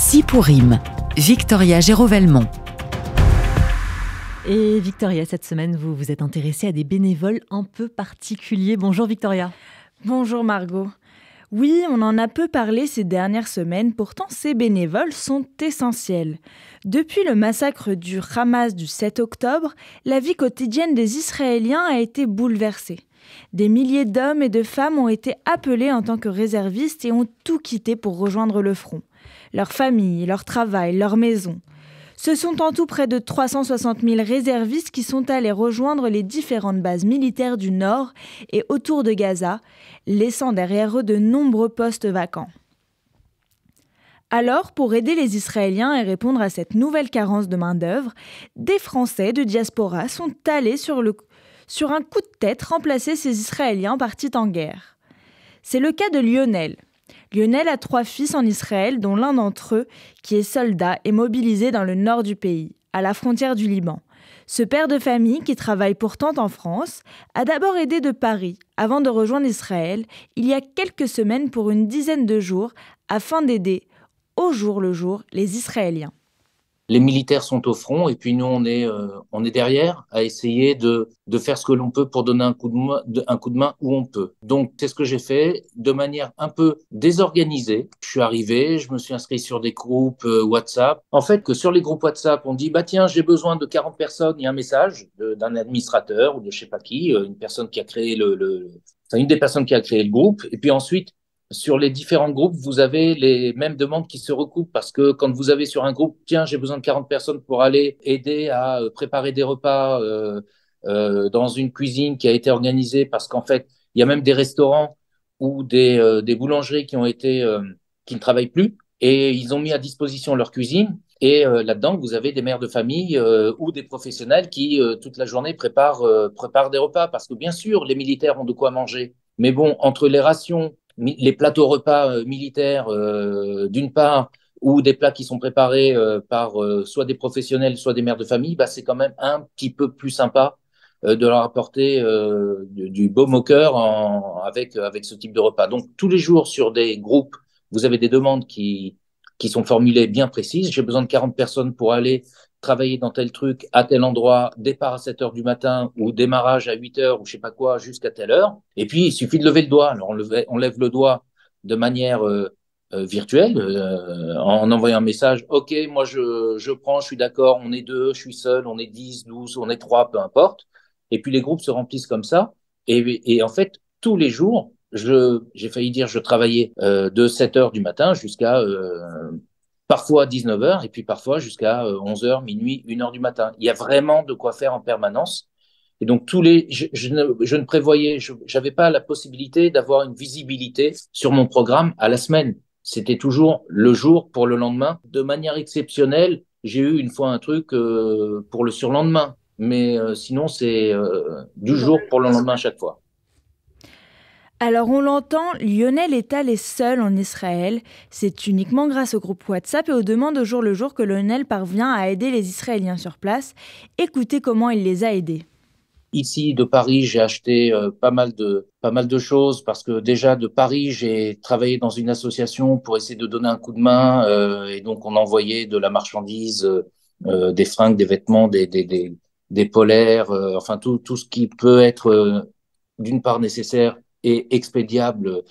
Sipourim, Victoria Géraud-Velmont. Et Victoria, cette semaine, vous vous êtes intéressée à des bénévoles un peu particuliers. Bonjour Victoria. Bonjour Margot. Oui, on en a peu parlé ces dernières semaines, pourtant ces bénévoles sont essentiels. Depuis le massacre du Hamas du 7 octobre, la vie quotidienne des Israéliens a été bouleversée. Des milliers d'hommes et de femmes ont été appelés en tant que réservistes et ont tout quitté pour rejoindre le front. Leur famille, leur travail, leur maison. Ce sont en tout près de 360 000 réservistes qui sont allés rejoindre les différentes bases militaires du Nord et autour de Gaza, laissant derrière eux de nombreux postes vacants. Alors, pour aider les Israéliens et répondre à cette nouvelle carence de main-d'œuvre, des Français de diaspora sont allés sur un coup de tête remplacer ces Israéliens partis en guerre. C'est le cas de Lionel. Lionel a 3 fils en Israël, dont l'un d'entre eux, qui est soldat, est mobilisé dans le nord du pays, à la frontière du Liban. Ce père de famille, qui travaille pourtant en France, a d'abord aidé de Paris, avant de rejoindre Israël, il y a quelques semaines pour une dizaine de jours, afin d'aider, au jour le jour, les Israéliens. Les militaires sont au front et puis nous, on est derrière à essayer de faire ce que l'on peut pour donner un coup de main où on peut. Donc, c'est ce que j'ai fait de manière un peu désorganisée. Je suis arrivé, je me suis inscrit sur des groupes WhatsApp. En fait, que sur les groupes WhatsApp, on dit, bah tiens, j'ai besoin de 40 personnes. Il y a un message d'un administrateur ou de je sais pas qui, une personne qui a créé une des personnes qui a créé le groupe. Et puis ensuite, sur les différents groupes, vous avez les mêmes demandes qui se recoupent parce que quand vous avez sur un groupe, tiens, j'ai besoin de 40 personnes pour aller aider à préparer des repas dans une cuisine qui a été organisée parce qu'en fait, il y a même des restaurants ou des boulangeries qui ne travaillent plus et ils ont mis à disposition leur cuisine. Et là-dedans, vous avez des mères de famille ou des professionnels qui, toute la journée, préparent des repas parce que bien sûr, les militaires ont de quoi manger. Mais bon, entre les rations, les plateaux repas militaires, d'une part, ou des plats qui sont préparés par soit des professionnels, soit des mères de famille, bah, c'est quand même un petit peu plus sympa de leur apporter du baume au cœur avec ce type de repas. Donc, tous les jours, sur des groupes, vous avez des demandes qui sont formulées bien précises. J'ai besoin de 40 personnes pour aller travailler dans tel truc, à tel endroit, départ à 7 heures du matin ou démarrage à 8 heures ou je sais pas quoi jusqu'à telle heure. Et puis, il suffit de lever le doigt. Alors, on lève le doigt de manière virtuelle en envoyant un message. OK, moi, je prends, je suis d'accord, on est 2, je suis seul, on est 10, 12, on est 3, peu importe. Et puis, les groupes se remplissent comme ça. Et en fait, tous les jours, j'ai failli dire, je travaillais de 7 heures du matin jusqu'à parfois 19 heures et puis parfois jusqu'à 11 heures, minuit, 1 heure du matin. Il y a vraiment de quoi faire en permanence. Et donc, je ne prévoyais, j'avais pas la possibilité d'avoir une visibilité sur mon programme à la semaine. C'était toujours le jour pour le lendemain. De manière exceptionnelle, j'ai eu une fois un truc pour le surlendemain. Mais sinon, c'est du jour pour le lendemain à chaque fois. Alors on l'entend, Lionel est allé seul en Israël. C'est uniquement grâce au groupe WhatsApp et aux demandes au jour le jour que Lionel parvient à aider les Israéliens sur place. Écoutez comment il les a aidés. Ici, de Paris, j'ai acheté pas mal de choses parce que déjà de Paris, j'ai travaillé dans une association pour essayer de donner un coup de main et donc on envoyait de la marchandise, des fringues, des vêtements, des polaires, enfin tout ce qui peut être d'une part nécessaire et expédiable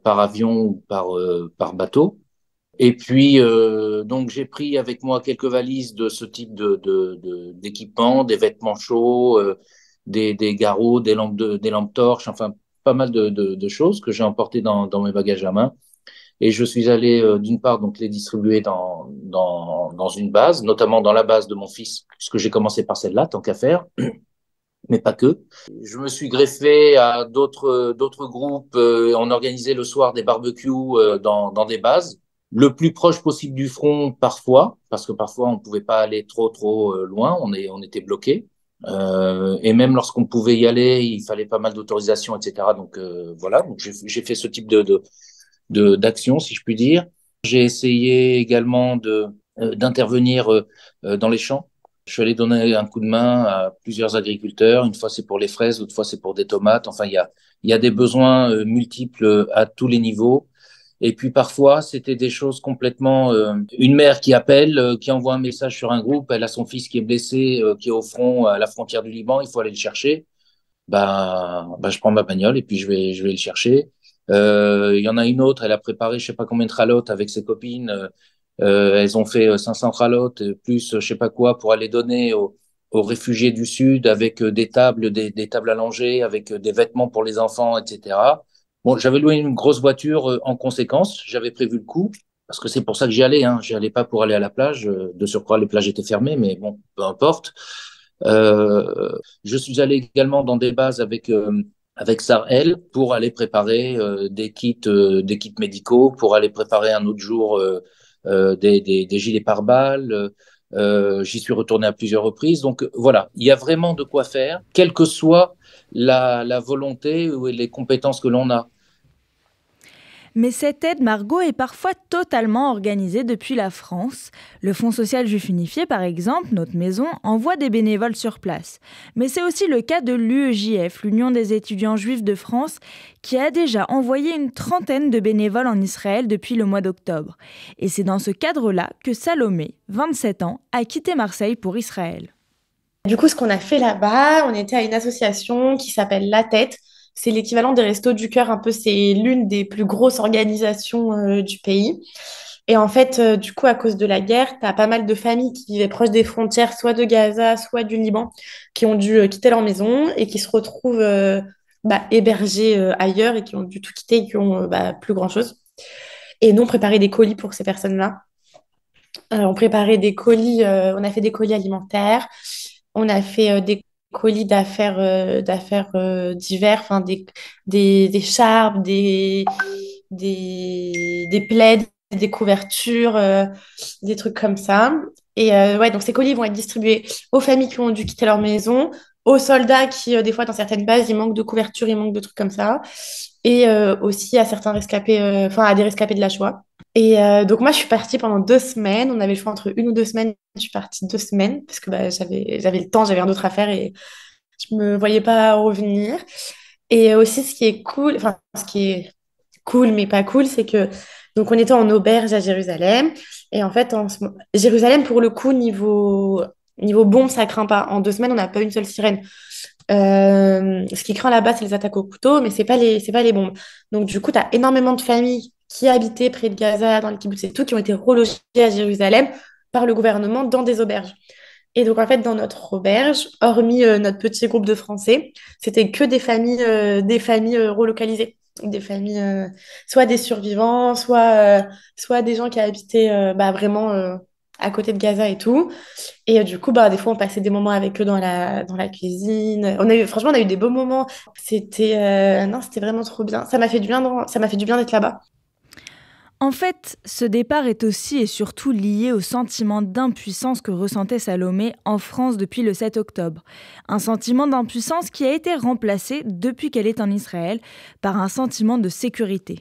par avion ou par bateau. Et puis, donc, j'ai pris avec moi quelques valises de ce type d'équipement, des vêtements chauds, des garrots, des lampes torches, enfin, pas mal de choses que j'ai emportées dans mes bagages à main. Et je suis allé, d'une part, donc, les distribuer dans une base, notamment dans la base de mon fils, puisque j'ai commencé par celle-là, tant qu'à faire, mais pas que. Je me suis greffé à d'autres groupes. On organisait le soir des barbecues dans des bases le plus proche possible du front parfois, parce que parfois on pouvait pas aller trop loin, on était bloqué. Et même lorsqu'on pouvait y aller, il fallait pas mal d'autorisation, etc. Donc voilà, donc j'ai fait ce type d'action, si je puis dire. J'ai essayé également d'intervenir dans les champs. Je suis allé donner un coup de main à plusieurs agriculteurs. Une fois c'est pour les fraises, l'autre fois c'est pour des tomates. Enfin, il y a des besoins multiples à tous les niveaux. Et puis parfois, c'était des choses complètement... une mère qui appelle, qui envoie un message sur un groupe, elle a son fils qui est blessé, qui est au front à la frontière du Liban, il faut aller le chercher. Je prends ma bagnole et puis je vais le chercher. Il y en a une autre, elle a préparé je sais pas combien de ralotes avec ses copines. Elles ont fait 500 ralotes, plus je sais pas quoi, pour aller donner aux réfugiés du Sud avec des tables, des tables allongées, avec des vêtements pour les enfants, etc. Bon, j'avais loué une grosse voiture en conséquence, j'avais prévu le coup, parce que c'est pour ça que j'y allais. Hein. J'y allais pas pour aller à la plage. De surcroît, les plages étaient fermées, mais bon, peu importe. Je suis allé également dans des bases avec Sarel pour aller préparer des kits médicaux, pour aller préparer un autre jour des gilets pare-balles. J'y suis retourné à plusieurs reprises. Donc voilà, il y a vraiment de quoi faire, quelle que soit la volonté ou les compétences que l'on a. Mais cette aide, Margot, est parfois totalement organisée depuis la France. Le Fonds social juif unifié, par exemple, notre maison, envoie des bénévoles sur place. Mais c'est aussi le cas de l'UEJF, l'Union des étudiants juifs de France, qui a déjà envoyé une trentaine de bénévoles en Israël depuis le mois d'octobre. Et c'est dans ce cadre-là que Salomé, 27 ans, a quitté Marseille pour Israël. Du coup, ce qu'on a fait là-bas, on était à une association qui s'appelle La Tête. C'est l'équivalent des Restos du Cœur, un peu, c'est l'une des plus grosses organisations du pays. Et en fait, du coup, à cause de la guerre, tu as pas mal de familles qui vivaient proches des frontières, soit de Gaza, soit du Liban, qui ont dû quitter leur maison et qui se retrouvent hébergées ailleurs et qui ont dû tout quitter et qui ont plus grand-chose. Et nous, on préparait des colis pour ces personnes-là. On préparait des colis, on a fait des colis alimentaires, on a fait des colis d'affaires divers, enfin des charpes, des plaids, des couvertures, des trucs comme ça. Et ouais, donc ces colis vont être distribués aux familles qui ont dû quitter leur maison, aux soldats qui, des fois, dans certaines bases, il manque de couverture, il manque de trucs comme ça, et aussi à certains rescapés, à des rescapés de la Shoah. Et donc moi, je suis partie pendant 2 semaines. On avait le choix entre 1 ou 2 semaines. Je suis partie 2 semaines parce que j'avais le temps, j'avais rien d'autre à faire et je me voyais pas revenir. Et aussi, ce qui est cool, enfin, ce qui est cool mais pas cool, c'est que donc on était en auberge à Jérusalem. Et en fait, Jérusalem, pour le coup, niveau bombe, ça craint pas. En 2 semaines, on n'a pas une seule sirène. Ce qui craint là-bas, c'est les attaques au couteau, mais c'est pas les bombes. Donc, du coup, tu as énormément de familles qui habitaient près de Gaza, dans les kibboutz et tout, qui ont été relogées à Jérusalem par le gouvernement dans des auberges. Et donc, en fait, dans notre auberge, hormis notre petit groupe de Français, c'était que des familles relocalisées. Des familles, soit des survivants, soit des gens qui habitaient vraiment à côté de Gaza et tout. Et du coup, des fois, on passait des moments avec eux dans la cuisine. Franchement, on a eu des beaux moments. Non, c'était vraiment trop bien. Ça m'a fait du bien, ça m'a fait du bien d'être là-bas. En fait, ce départ est aussi et surtout lié au sentiment d'impuissance que ressentait Salomé en France depuis le 7 octobre. Un sentiment d'impuissance qui a été remplacé, depuis qu'elle est en Israël, par un sentiment de sécurité.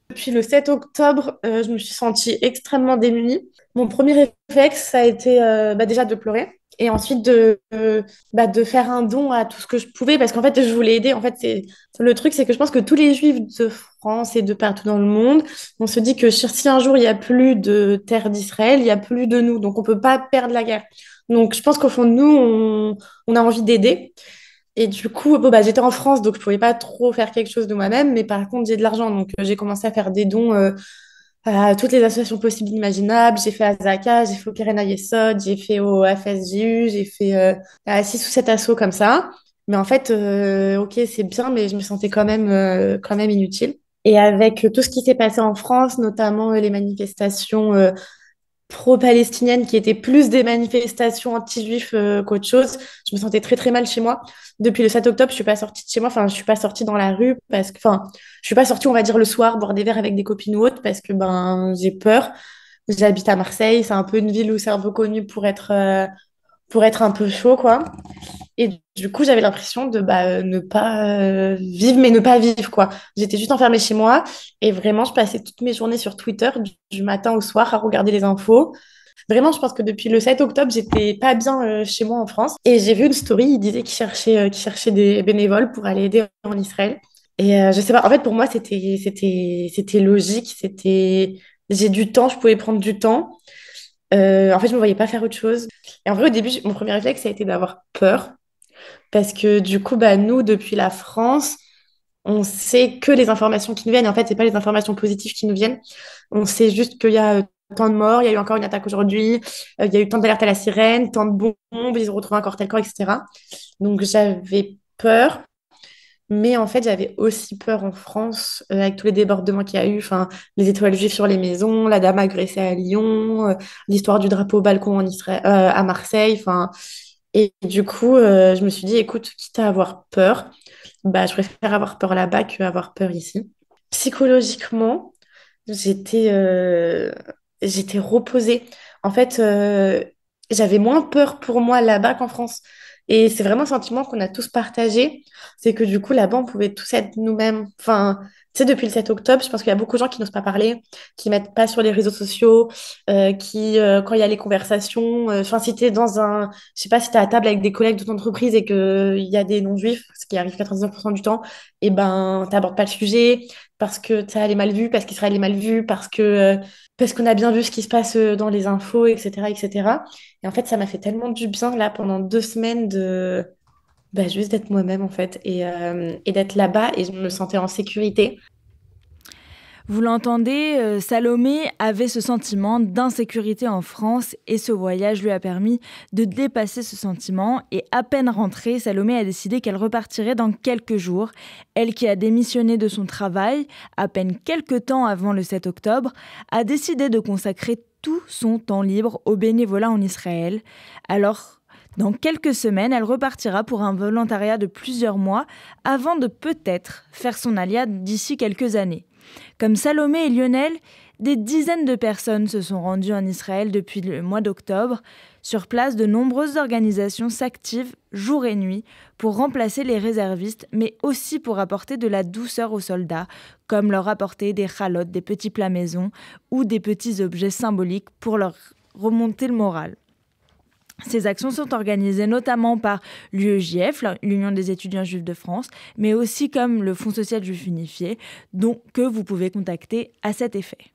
Depuis le 7 octobre, je me suis sentie extrêmement démunie. Mon premier réflexe, ça a été déjà de pleurer et ensuite de faire un don à tout ce que je pouvais parce qu'en fait, je voulais aider. En fait, le truc, c'est que je pense que tous les Juifs de France et de partout dans le monde, on se dit que si un jour il n'y a plus de terre d'Israël, il n'y a plus de nous. Donc, on ne peut pas perdre la guerre. Donc, je pense qu'au fond de nous, on a envie d'aider. Et du coup, j'étais en France, donc je ne pouvais pas trop faire quelque chose de moi-même, mais par contre, j'ai de l'argent. Donc, j'ai commencé à faire des dons à toutes les associations possibles et imaginables. J'ai fait à Zaka, j'ai fait au Keren Hayesod, j'ai fait au FSJU, j'ai fait à 6 ou 7 assos comme ça. Mais en fait, ok, c'est bien, mais je me sentais quand même inutile. Et avec tout ce qui s'est passé en France, notamment les manifestations pro-palestiniennes qui étaient plus des manifestations anti-juifs qu'autre chose. Je me sentais très très mal chez moi. Depuis le 7 octobre, je suis pas sortie de chez moi, enfin je suis pas sortie dans la rue je suis pas sortie, on va dire, le soir boire des verres avec des copines ou autres parce que j'ai peur. J'habite à Marseille, c'est un peu une ville où c'est un peu connu pour être un peu chaud, quoi. Et du coup, j'avais l'impression de ne pas vivre, mais ne pas vivre, quoi. J'étais juste enfermée chez moi et vraiment, je passais toutes mes journées sur Twitter, du matin au soir, à regarder les infos. Vraiment, je pense que depuis le 7 octobre, j'étais pas bien chez moi en France. Et j'ai vu une story, il disait qu'il cherchait des bénévoles pour aller aider en Israël. Et je sais pas, en fait, pour moi, c'était logique, j'ai du temps, je pouvais prendre du temps. En fait, je me voyais pas faire autre chose. Et en vrai, au début, mon premier réflexe, ça a été d'avoir peur. Parce que du coup, bah, nous, depuis la France, on sait que les informations qui nous viennent. Et en fait, c'est pas les informations positives qui nous viennent. On sait juste qu'il y a tant de morts, il y a eu encore une attaque aujourd'hui, il y a eu tant d'alertes à la sirène, tant de bombes, ils ont retrouvé encore tel corps, etc. Donc, j'avais peur. Mais en fait, j'avais aussi peur en France, avec tous les débordements qu'il y a eu, enfin, les étoiles juives sur les maisons, la dame agressée à Lyon, l'histoire du drapeau au balcon à Marseille, enfin. Et du coup, je me suis dit, écoute, quitte à avoir peur, bah, je préfère avoir peur là-bas qu'avoir peur ici. Psychologiquement, j'étais j'étais reposée. En fait, j'avais moins peur pour moi là-bas qu'en France. Et c'est vraiment un sentiment qu'on a tous partagé. C'est que du coup, là-bas, on pouvait tous être nous-mêmes. Enfin, tu sais, depuis le 7 octobre, je pense qu'il y a beaucoup de gens qui n'osent pas parler, qui mettent pas sur les réseaux sociaux, quand il y a les conversations, enfin, si tu es dans un, je sais pas, si tu es à table avec des collègues de ton entreprise et qu'il y a des non-juifs, ce qui arrive 99% du temps, et ben, t'abordes pas le sujet parce que ça allait mal vu, parce qu'Israël est mal vu, parce qu'on a bien vu ce qui se passe dans les infos, etc., etc. Et cetera. Et en fait, ça m'a fait tellement du bien là pendant 2 semaines de bah, juste d'être moi-même en fait et d'être là-bas et je me sentais en sécurité. Vous l'entendez, Salomé avait ce sentiment d'insécurité en France et ce voyage lui a permis de dépasser ce sentiment. Et à peine rentrée, Salomé a décidé qu'elle repartirait dans quelques jours. Elle qui a démissionné de son travail à peine quelques temps avant le 7 octobre, a décidé de consacrer tout son temps libre au bénévolat en Israël. Alors, dans quelques semaines, elle repartira pour un volontariat de plusieurs mois avant de peut-être faire son alia d'ici quelques années. Comme Salomé et Lionel, des dizaines de personnes se sont rendues en Israël depuis le mois d'octobre. Sur place, de nombreuses organisations s'activent jour et nuit pour remplacer les réservistes, mais aussi pour apporter de la douceur aux soldats, comme leur apporter des chalotes, des petits plats maison ou des petits objets symboliques pour leur remonter le moral. Ces actions sont organisées notamment par l'UEJF, l'Union des étudiants juifs de France, mais aussi comme le Fonds social juif unifié, que vous pouvez contacter à cet effet.